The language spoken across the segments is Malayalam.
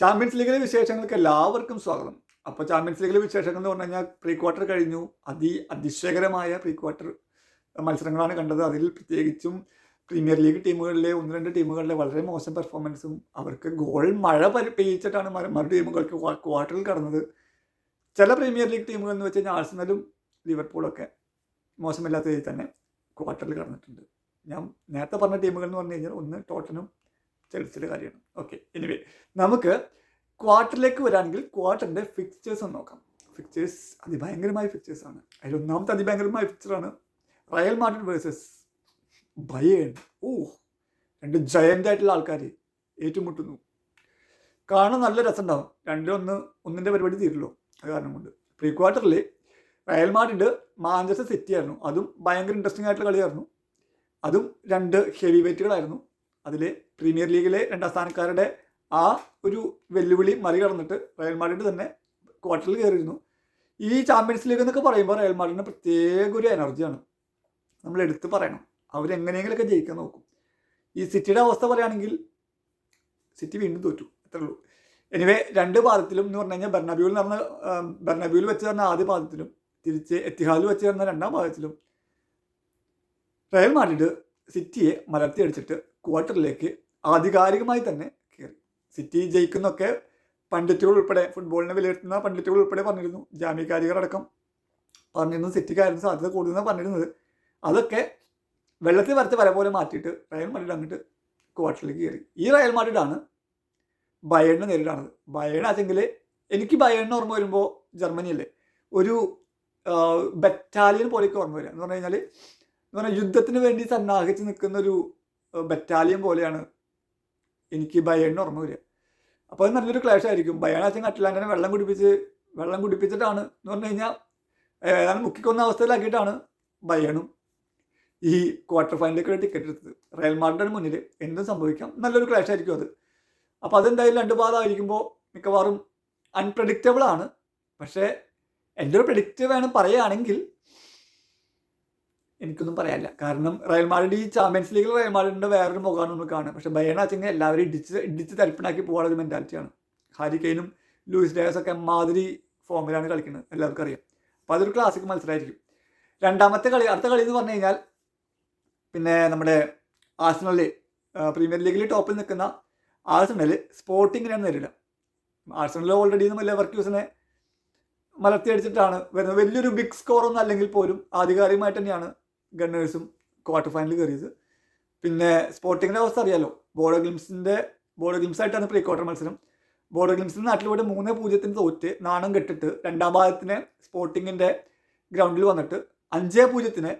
ചാമ്പ്യൻസ് ലീഗിലെ വിശേഷങ്ങൾക്ക് എല്ലാവർക്കും സ്വാഗതം. അപ്പോൾ ചാമ്പ്യൻസ് ലീഗിലെ വിശേഷങ്ങൾ എന്ന് പറഞ്ഞു കഴിഞ്ഞാൽ പ്രീ ക്വാർട്ടർ കഴിഞ്ഞു. അതിശയകരമായ പ്രീ ക്വാർട്ടർ മത്സരങ്ങളാണ് കണ്ടത്. അതിൽ പ്രത്യേകിച്ചും പ്രീമിയർ ലീഗ് ടീമുകളിലെ ഒന്ന് രണ്ട് ടീമുകളിലെ വളരെ മോശം പെർഫോമൻസും അവർക്ക് ഗോൾ മഴ പെയ്യിച്ചിട്ടാണ് മറു ടീമുകൾക്ക് ക്വാർട്ടറിൽ കടന്നത്. ചില പ്രീമിയർ ലീഗ് ടീമുകൾ എന്ന് വെച്ച് കഴിഞ്ഞാൽ ആഴ്സണലും ലിവർപൂളൊക്കെ മോശമില്ലാത്ത രീതിയിൽ തന്നെ ക്വാർട്ടറിൽ കടന്നിട്ടുണ്ട്. ഞാൻ നേരത്തെ പറഞ്ഞ ടീമുകൾ എന്ന് പറഞ്ഞു കഴിഞ്ഞാൽ ഒന്ന് ടോട്ടനും ചെൽസിയുടെ കാര്യമാണ്. ഓക്കെ, എനിവേ നമുക്ക് ക്വാർട്ടറിലേക്ക് വരാണെങ്കിൽ ക്വാർട്ടറിൻ്റെ ഫിക്സ്ചേഴ്സ് ഒന്ന് നോക്കാം. ഫിക്സ്ചേഴ്സ് അതിഭയങ്കരമായ ഫിക്സ്ചേഴ്സാണ്. അതിൽ ഒന്നാമത്തെ അതിഭയങ്കരമായ ഫിക്സ്ചറാണ് റയൽ മാഡ്രിഡ് വേഴ്സസ് ബയേൺ. രണ്ട് ജയൻ്റ് ആയിട്ടുള്ള ആൾക്കാർ ഏറ്റുമുട്ടുന്നു. കാണാൻ നല്ല രസമുണ്ടാവും. ഒന്നിൻ്റെ പരിപാടി തീരുള്ളൂ. അത് കാരണം കൊണ്ട് പ്രീ ക്വാർട്ടറിൽ റയൽ മാഡ്രിഡ് മാഞ്ചസ്റ്റർ സിറ്റി ആയിരുന്നു. അതും ഭയങ്കര ഇൻട്രസ്റ്റിംഗ് ആയിട്ടുള്ള കളിയായിരുന്നു. അതും രണ്ട് ഹെവി വെയിറ്റുകളായിരുന്നു. അതിൽ പ്രീമിയർ ലീഗിലെ രണ്ടാം സ്ഥാനക്കാരുടെ ആ ഒരു വെല്ലുവിളി മറികടന്നിട്ട് റയൽ മാഡ്രിഡ് തന്നെ ക്വാർട്ടറിൽ കയറിയിരുന്നു. ഈ ചാമ്പ്യൻസ് ലീഗ് എന്നൊക്കെ പറയുമ്പോൾ റയൽ മാഡ്രിഡിന് പ്രത്യേക ഒരു എനർജിയാണ്. നമ്മൾ എടുത്ത് പറയണം. അവരെങ്ങനെയെങ്കിലൊക്കെ ജയിക്കാൻ നോക്കും. ഈ സിറ്റിയുടെ അവസ്ഥ പറയുകയാണെങ്കിൽ സിറ്റി വീണ്ടും തോറ്റു, അത്രേ ഉള്ളൂ. എനിവേ രണ്ട് പാദത്തിലും എന്ന് പറഞ്ഞു കഴിഞ്ഞാൽ ബെർണബ്യൂവിൽ വെച്ച് തന്ന ആദ്യ പാദത്തിലും തിരിച്ച് എത്തിഹാദിൽ വെച്ച് തന്ന രണ്ടാം പാദത്തിലും റയൽ മാഡ്രിഡ് സിറ്റിയെ മലർത്തിയടിച്ചിട്ട് ക്വാർട്ടറിലേക്ക് ആധികാരികമായി തന്നെ കയറി. സിറ്റി ജയിക്കുന്നൊക്കെ പണ്ഡിറ്റുകൾ ഉൾപ്പെടെ, ഫുട്ബോളിനെ വിലയിരുത്തുന്ന പണ്ഡിറ്റുകൾ ഉൾപ്പെടെ പറഞ്ഞിരുന്നു. ജാമ്യ കാരികളടക്കം പറഞ്ഞിരുന്നു സിറ്റിക്കായിരുന്നു സാധ്യത കൂടുതലെന്ന് പറഞ്ഞിരുന്നത്. അതൊക്കെ വെള്ളത്തിൽ വരച്ച് വര പോലെ മാറ്റിയിട്ട് റയൽ മാഡ്രിഡ് അങ്ങോട്ട് ക്വാർട്ടറിലേക്ക് കയറി. ഈ റയൽ മാഡ്രിഡാണ് ബയേണിനെ നേരിടാണത്. ബയേണാച്ചെങ്കിൽ എനിക്ക് ബയേണിന് ഓർമ്മ വരുമ്പോൾ ജർമ്മനിയല്ലേ ഒരു ബറ്റാലിയൻ പോലെയൊക്കെ ഓർമ്മ വരിക. എന്ന് പറഞ്ഞാൽ യുദ്ധത്തിന് വേണ്ടി സന്നാഹിച്ച് നിൽക്കുന്ന ഒരു ബറ്റാലിയൻ പോലെയാണ് എനിക്ക് ബയേണിന് ഓർമ്മ വരിക. അപ്പോൾ അത് നല്ലൊരു ക്ലാഷ് ആയിരിക്കും. ബയേണാച്ചെങ്കിൽ അറ്റ്ലാന്റിനെ വെള്ളം കുടിപ്പിച്ചിട്ടാണ് എന്ന് പറഞ്ഞു കഴിഞ്ഞാൽ ഏതാണ്ട് മുക്കിക്കൊന്ന അവസ്ഥയിലാക്കിയിട്ടാണ് ബയേണും ഈ ക്വാർട്ടർ ഫൈനലിലേക്കുള്ള ടിക്കറ്റ് എടുത്തത്. റയൽ മാഡ്രിഡിന് മുന്നിൽ എന്തും സംഭവിക്കാം. നല്ലൊരു ക്ലാഷ് ആയിരിക്കും അത്. അപ്പോൾ അതെന്തായാലും രണ്ട് പാദമായിരിക്കുമ്പോൾ മിക്കവാറും അൺപ്രഡിക്റ്റബിൾ ആണ്. പക്ഷേ എൻ്റെ ഒരു പ്രഡിക്റ്റ് വേണം പറയുകയാണെങ്കിൽ എനിക്കൊന്നും പറയാനില്ല. കാരണം റയൽ മാഡ്രിഡ് ഈ ചാമ്പ്യൻസ് ലീഗിൽ റയൽ മാഡ്രിഡിൻ്റെ വേറൊരു മുഖമാണ് നമ്മൾ കാണുക. പക്ഷേ ബയേണാച്ചെങ്കിൽ എല്ലാവരും ഇടിച്ച് തരിപ്പണാക്കി പോകാനുള്ള ഒരു മെൻറ്റാലിറ്റിയാണ്. ഹാരി കെയ്നും ലൂയിസ് ഡയസ് ഒക്കെ മാതിരി ഫോമിലാണ് കളിക്കുന്നത്, എല്ലാവർക്കും അറിയാം. അപ്പോൾ അതൊരു ക്ലാസിക് മത്സരമായിരിക്കും. അടുത്ത കളി എന്ന് പറഞ്ഞു കഴിഞ്ഞാൽ പിന്നെ നമ്മുടെ ആഴ്സണൽ പ്രീമിയർ ലീഗിൽ ടോപ്പിൽ നിൽക്കുന്ന ആഴ്സണൽ സ്പോർട്ടിങ്ങിനാണ് നേരിടുക. ആഴ്സണൽ ഓൾറെഡി ലെവർക്യൂസിനെ മലർത്തി അടിച്ചിട്ടാണ് വരുന്നത്. വലിയൊരു ബിഗ് സ്കോറൊന്നും അല്ലെങ്കിൽ പോലും ആധികാരികമായിട്ട് തന്നെയാണ് ഗണ്ണേഴ്സും ക്വാർട്ടർ ഫൈനലിൽ കയറിയത്. പിന്നെ സ്പോർട്ടിങ്ങിൻ്റെ അവസ്ഥ അറിയാലോ. ബോഡോ ഗ്ലിംസായിട്ടാണ് പ്രീ ക്വാർട്ടർ മത്സരം. ബോഡോ ഗ്ലിംസിന് നാട്ടിലൂടെ 3-0 തോറ്റ് നാണം കെട്ടിട്ട് രണ്ടാം ഭാഗത്തിന് സ്പോർട്ടിങ്ങിൻ്റെ ഗ്രൗണ്ടിൽ വന്നിട്ട് 5-0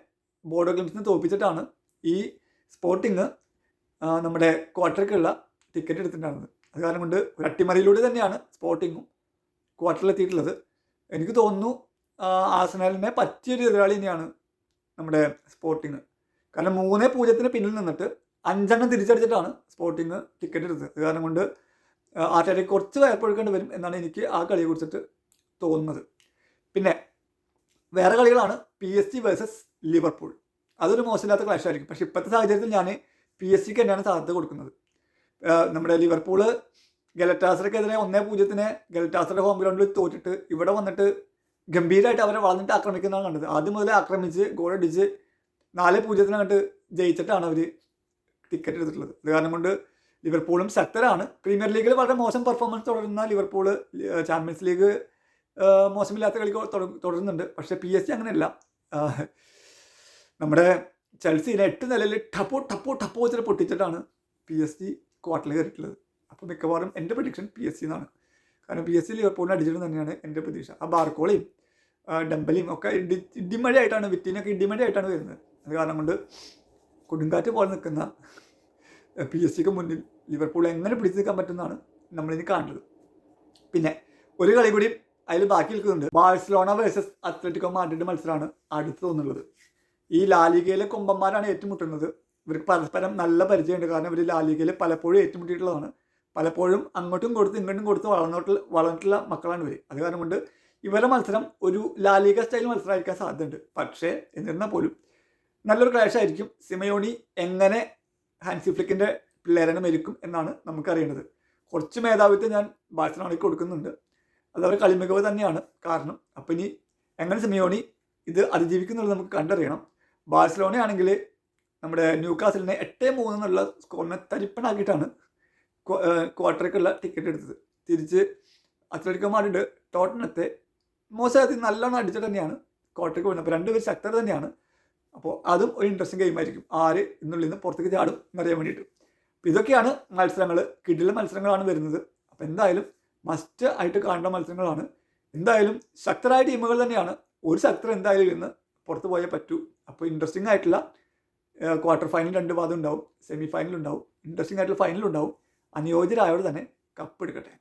ബോഡോ ഗ്ലിംസിനെ തോൽപ്പിച്ചിട്ടാണ് ഈ സ്പോർട്ടിങ് നമ്മുടെ ക്വാർട്ടറിലേക്കുള്ള ടിക്കറ്റ് എടുത്തിട്ടുണ്ടായിരുന്നത്. അത് കാരണം കൊണ്ട് ഒരു അട്ടിമറിയിലൂടെ തന്നെയാണ് സ്പോർട്ടിങ്ങും ക്വാർട്ടറിലെത്തിയിട്ടുള്ളത്. എനിക്ക് തോന്നുന്നു ആഴ്സണലിനെ പറ്റിയൊരു എതിരാളി തന്നെയാണ് നമ്മുടെ സ്പോർട്ടിങ്. കാരണം 3-0 പിന്നിൽ നിന്നിട്ട് 5 തിരിച്ചടിച്ചിട്ടാണ് സ്പോർട്ടിങ് ടിക്കറ്റ് എടുത്തത്. അത് കാരണം കൊണ്ട് ആർട്ടേറ്റയ്ക്ക് കുറച്ച് വയപ്പൊഴുക്കേണ്ടി വരും എന്നാണ് എനിക്ക് ആ കളിയെ കുറിച്ചിട്ട് തോന്നുന്നത്. പിന്നെ വേറെ കളികളാണ് PSG വേഴ്സസ് ലിവർപൂൾ. അതൊരു മോശമില്ലാത്ത ക്ലാഷ് ആയിരിക്കും. പക്ഷേ ഇപ്പോഴത്തെ സാഹചര്യത്തിൽ ഞാൻ PSG തന്നെയാണ് സാധ്യത കൊടുക്കുന്നത്. നമ്മുടെ ലിവർപൂള് ഗലറ്റാസറയ്ക്കെതിരെ 1-0 ഗലറ്റാസറയുടെ ഹോം ഗ്രൗണ്ടിൽ തോറ്റിട്ട് ഇവിടെ വന്നിട്ട് ഗംഭീരമായിട്ട് അവരെ വളർന്നിട്ട് ആക്രമിക്കുന്നതാണ് കണ്ടത്. ആദ്യം മുതലേ ആക്രമിച്ച് ഗോളടിച്ച് 4-0 അങ്ങോട്ട് ജയിച്ചിട്ടാണ് അവർ ടിക്കറ്റ് എടുത്തിട്ടുള്ളത്. അത് കാരണം കൊണ്ട് ലിവർപൂളും ശക്തരാണ്. പ്രീമിയർ ലീഗിൽ വളരെ മോശം പെർഫോമൻസ് തുടരുന്ന ലിവർപൂള് ചാമ്പ്യൻസ് ലീഗ് മോശമില്ലാത്ത കളി തുടരുന്നുണ്ട്. പക്ഷേ PSG അങ്ങനെയല്ല. നമ്മുടെ ചെൽസിനെ 8 നിലയിൽ ടപ്പോ വെച്ചിട്ട് പൊട്ടിച്ചിട്ടാണ് PSG ക്വാർട്ടറിൽ കയറിയിട്ടുള്ളത്. അപ്പോൾ മിക്കവാറും എൻ്റെ പ്രഡിക്ഷൻ PSG എന്നാണ്. കാരണം PSG ലിവർപൂളിനെ അടിച്ചിട്ട് തന്നെയാണ് എൻ്റെ പ്രതീക്ഷ. ആ ബാർക്കോളയും ഡംബലിയും ഒക്കെ ഇടിമഴയായിട്ടാണ്, വിറ്റിനൊക്കെ ഇടിമഴയായിട്ടാണ് വരുന്നത്. അത് കാരണം കൊണ്ട് കൊടുങ്കാറ്റ് പോലെ നിൽക്കുന്ന PSG മുന്നിൽ ലിവർപൂൾ എങ്ങനെ പിടിച്ചു നിൽക്കാൻ പറ്റുന്നതാണ് നമ്മളിനി കാണുന്നത്. പിന്നെ ഒരു കളി കൂടി അതിൽ ബാക്കി നിൽക്കുന്നുണ്ട്. ബാഴ്സലോണ വേഴ്സസ് അത്ലറ്റിക്കോ മാഡ്രിഡ് മത്സരമാണ് അടുത്ത് തോന്നുള്ളത്. ഈ ലാലിഗയിലെ കൊമ്പന്മാരാണ് ഏറ്റുമുട്ടുന്നത്. ഇവർക്ക് പരസ്പരം നല്ല പരിചയമുണ്ട്. കാരണം ഇവർ ലാലിഗയിൽ പലപ്പോഴും ഏറ്റുമുട്ടിയിട്ടുള്ളതാണ്. പലപ്പോഴും അങ്ങോട്ടും കൊടുത്ത് ഇങ്ങോട്ടും കൊടുത്ത് വളർന്നിട്ടുള്ള മക്കളാണ് ഇവർ. അത് കാരണം കൊണ്ട് ഇവരുടെ മത്സരം ഒരു ലാലിഗ സ്റ്റൈൽ മത്സരമായിരിക്കാൻ സാധ്യതയുണ്ട്. പക്ഷേ എന്നിരുന്നാൽ പോലും നല്ലൊരു ക്ലാഷ് ആയിരിക്കും. സിമയോണി എങ്ങനെ ഹാൻസി ഫ്ലിക്കിൻ്റെ പിള്ളേരനെ മെരുക്കും എന്നാണ് നമുക്കറിയേണ്ടത്. കുറച്ച് മേധാവിത്വം ഞാൻ ബാഴ്സലോണയ്ക്ക് കൊടുക്കുന്നുണ്ട്. അത് അവരുടെ കളിമികവ് തന്നെയാണ് കാരണം. അപ്പം ഇനി എങ്ങനെ സിമിയോണി ഇത് അതിജീവിക്കുന്നുള്ളത് നമുക്ക് കണ്ടറിയണം. ബാഴ്സലോണ ആണെങ്കിൽ നമ്മുടെ ന്യൂകാസിലിനെ 8-3 എന്നുള്ള സ്കോറിനെ തരിപ്പണാക്കിയിട്ടാണ് ക്വാർട്ടറിലേക്കുള്ള ടിക്കറ്റ് എടുത്തത്. തിരിച്ച് അത്ലറ്റിക്കോ മാഡ്രിഡ് ടോട്ടനത്തെ മോശമാക്കി നല്ലോണം അടിച്ചിട്ട് തന്നെയാണ് ക്വാർട്ടറിലേക്ക് വരുന്നത്. അപ്പോൾ രണ്ടുപേർ ശക്തർ തന്നെയാണ്. അപ്പോൾ അതും ഒരു ഇൻട്രസ്റ്റിംഗ് ഗെയിം ആയിരിക്കും. ആര് ഇന്നുള്ളിൽ നിന്ന് പുറത്തേക്ക് ചാടും എന്നറിയാൻ വേണ്ടിയിട്ട്. അപ്പോൾ ഇതൊക്കെയാണ് മത്സരങ്ങൾ. കിടിലൻ മത്സരങ്ങളാണ് വരുന്നത്. അപ്പോൾ എന്തായാലും മസ്റ്റ് ആയിട്ട് കാണേണ്ട മത്സരങ്ങളാണ്. എന്തായാലും ശക്തരായ ടീമുകൾ തന്നെയാണ്. ഒരു ശക്തർ എന്തായാലും ഇന്ന് പുറത്ത് പോയേ പറ്റൂ. അപ്പോൾ ഇൻട്രസ്റ്റിംഗ് ആയിട്ടുള്ള ക്വാർട്ടർ ഫൈനൽ 2 പാദം ഉണ്ടാവും, സെമി ഫൈനൽ ഉണ്ടാവും, ഇൻട്രസ്റ്റിംഗ് ആയിട്ടുള്ള ഫൈനൽ ഉണ്ടാവും. അനുയോജ്യരായവർ തന്നെ കപ്പ് എടുക്കട്ടെ.